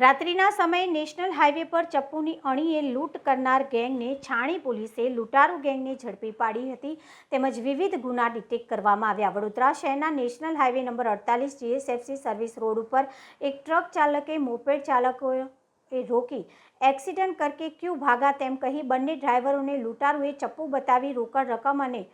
રાત્રિના સમયે national highway પર ચપ્પુની અણીએ લૂંટ કરનાર ગેંગને છાણી પોલીસે લૂંટારૂ ગેંગને ઝડપી પાડી હતી તેમજ વિવિધ ગુના ડિટેક્ટ કરવામાં આવ્યા। વડોદરા શહેરના national highway number 48 GSFC service road ઉપર એક ટ્રક ચાલકે મોપેડ ચાલકોએ રોકી એક્સિડન્ટ કરકે ક્यों ભાગા તેમ કહી બંને ડ્રાઈવરોને લૂંટારૂએ ચપ્પુ બતાવી રોકડ રકમ અને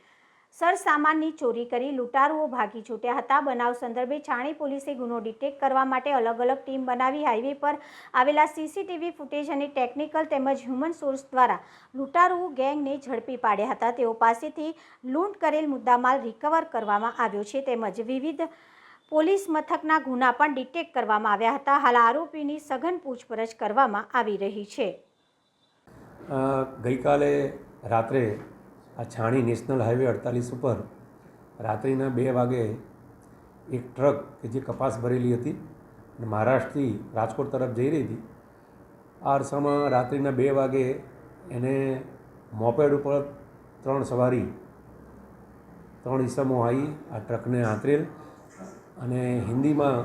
સરસામાનની ચોરી કરી લૂંટારુઓ ભાગી છૂટ્યા હતા। બનાવ સંદર્ભે છાણી પોલીસે ગુનો ડિટેક્ટ કરવા માટે અલગ અલગ ટીમ બનાવી હાઈવે પર આવેલા સીસીટીવી ફૂટેજ અને ટેકનિકલ તેમજ હ્યુમન સોર્સ દ્વારા લૂંટારુઓ ગેંગને ઝડપી પાડ્યા હતા। તેઓ પાસેથી લૂંટ કરેલ મુદ્દામાલ રિકવર કરવામાં આવ્યો છે તેમજ વિવિધ પોલીસ મથકના ગુના પણ ડિટેક્ટ કરવામાં આવ્યા હતા। હાલ આરોપીની સઘન પૂછપરછ કરવામાં આવી રહી છે। ગઈકાલે રાત્રે આ છાણી નેશનલ હાઈવે 48 ઉપર રાત્રિના 2 વાગે એક ટ્રક કે જે કપાસ ભરેલી હતી અને મહારાષ્ટ્રથી રાજકોટ તરફ જઈ રહી હતી, આ અરસામાં રાત્રિના 2 વાગે એને મોપેડ ઉપર 3 સવારી 3 ઈસમો આવી આ ટ્રકને આંતરેલ અને હિન્દીમાં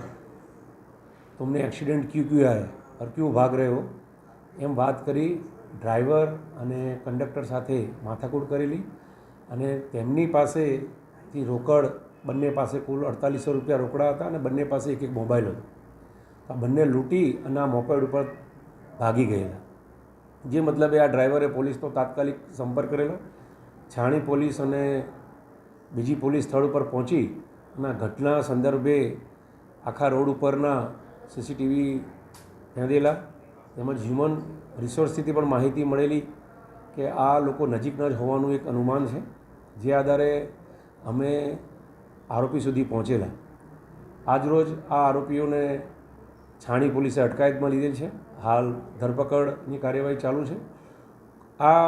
तुमने एक्सीडेंट क्यों किया है और क्यों भाग रहे हो एम बात करी ड्राइवर અને કંડક્ટર સાથે માથાકૂટ કરેલી અને તેમની પાસેથી રોકડ બંને પાસે કુલ 4800 રૂપિયા રોકડા હતા અને બંને પાસે એક મોબાઈલ હતો। આ બંને લૂંટી અને આ મોપેડ ઉપર ભાગી ગયેલા, જે મતલબે આ ડ્રાઈવરે પોલીસનો તાત્કાલિક સંપર્ક કરેલો। છાણી પોલીસ અને બીજી પોલીસ સ્થળ ઉપર પહોંચી અને ઘટના સંદર્ભે આખા રોડ ઉપરના સીસીટીવી ખેંચેલા તેમજ હ્યુમન રિસોર્સથી પણ માહિતી મળેલી કે આ લોકો નજીકના જ હોવાનું એક અનુમાન છે, જે આધારે અમે આરોપી સુધી પહોંચેલા। આજરોજ આ આરોપીઓને છાણી પોલીસે અટકાયતમાં લીધેલ છે। હાલ ધરપકડની કાર્યવાહી ચાલુ છે। આ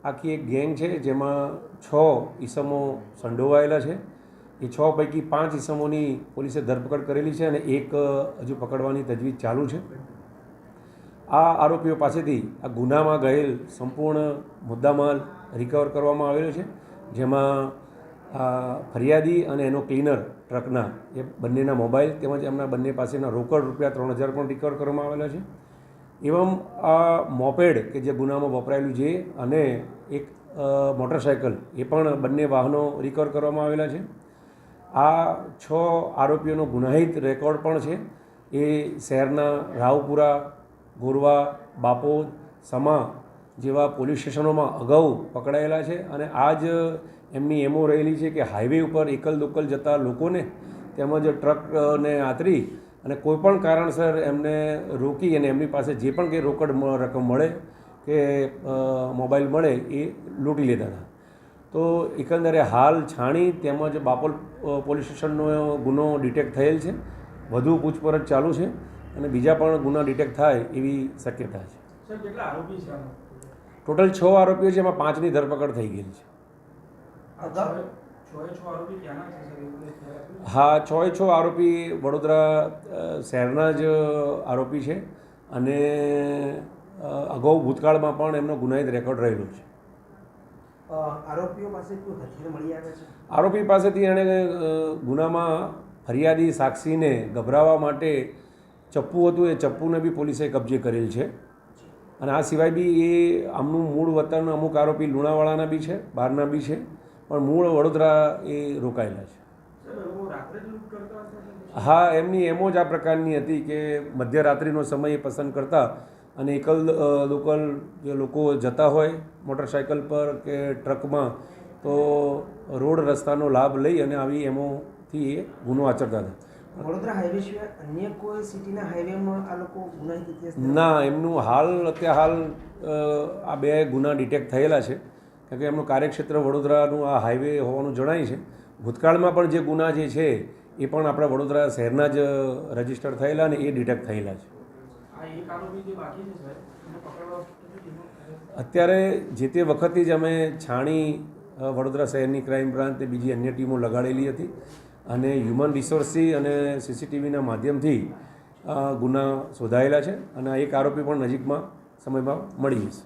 આખી એક ગેંગ છે જેમાં 6 ઈસમો સંડોવાયેલા છે। એ 6 પૈકી 5 ઈસમોની પોલીસે ધરપકડ કરેલી છે અને એક હજુ પકડવાની તજવીજ ચાલુ છે। આ આરોપીઓ પાસેથી આ ગુનામાં ગયેલ સંપૂર્ણ મુદ્દામાલ રિકવર કરવામાં આવેલો છે, જેમાં ફરિયાદી અને એનો ક્લીનર ટ્રકના એ બંનેના મોબાઈલ તેમજ એમના બંને પાસેના રોકડ રૂપિયા 3000 પણ રિકવર કરવામાં આવેલા છે। એવમ આ મોપેડ કે જે ગુનામાં વપરાયેલું છે અને એક મોટરસાઇકલ એ પણ બંને વાહનો રિકવર કરવામાં આવેલા છે। આ 6 આરોપીઓનો ગુનાહિત રેકોર્ડ પણ છે। એ શહેરના રાવપુરા, ગોરવા, બાપોદ, સમા જેવા પોલીસ સ્ટેશનોમાં અગાઉ પકડાયેલા છે અને આ જ એમની એમો રહેલી છે કે હાઈવે ઉપર એકલ દોકલ જતા લોકોને તેમજ ટ્રકને આતરી અને કોઈપણ કારણસર એમને રોકી અને એમની પાસે જે પણ કંઈ રોકડ રકમ મળે કે મોબાઈલ મળે એ લૂંટી લેતા હતા। તો એકંદરે હાલ છાણી તેમજ બાપોલ પોલીસ સ્ટેશનનો ગુનો ડિટેક્ટ થયેલ છે। વધુ પૂછપરછ ચાલુ છે અને બીજા પણ ગુના ડિટેક્ટ થાય એવી શક્યતા છે। સર, કેટલા આરોપી છે? ટોટલ 6 આરોપીઓ છે, એમાં 5ની ધરપકડ થઈ ગયેલી છે। હા, 6 આરોપી વડોદરા શહેરના જ આરોપી છે અને અગાઉ ભૂતકાળમાં પણ એમનો ગુનાહિત રેકોર્ડ રહેલો છે। આરોપીઓ પાસે કોઈ હથિયાર મળી આવે છે? આરોપી પાસેથી એણે ગુનામાં ફરિયાદી સાક્ષીને ગભરાવવા માટે ચપ્પુ હતું, એ ચપ્પુને બી પોલીસે કબજે કરેલ છે અને આ સિવાય બી એ આમનું મૂળ વતન અમુક આરોપી લુણાવાડાના બી છે, બહારના બી છે, પણ મૂળ વડોદરા એ રોકાયેલા છે। હા, એમની એમો જ આ પ્રકારની હતી કે મધ્યરાત્રિનો સમય એ પસંદ કરતા અને એકલ લોકલ જે લોકો જતા હોય મોટરસાઇકલ પર કે ટ્રકમાં તો રોડ રસ્તાનો લાભ લઈ અને આવી એમોથી એ ગુનો આચરતા હતા। વડોદરા હાઈવે સિવાય અન્ય કોઈ સિટીના હાઈવેમાં આ લોકો ગુનાહિત ઇતિહાસ? ના, એમનું હાલ આ 2 ગુના ડિટેક્ટ થયેલા છે, કારણ કે એમનું કાર્યક્ષેત્ર વડોદરાનું આ હાઈવે હોવાનું જણાય છે। ભૂતકાળમાં પણ જે ગુના જે છે એ પણ આપણા વડોદરા શહેરના જ રજીસ્ટર થયેલા અને એ ડિટેક્ટ થયેલા છે। અત્યારે જે તે વખતે જ અમે છાણી વડોદરા શહેરની ક્રાઇમ બ્રાન્ચ અને બીજી અન્ય ટીમો લગાડેલી હતી અને હ્યુમન રિસોર્સથી અને સીસીટીવીના માધ્યમથી ગુના શોધાયેલા છે અને એક આરોપી પણ નજીકમાં સમયમાં મળી જશે।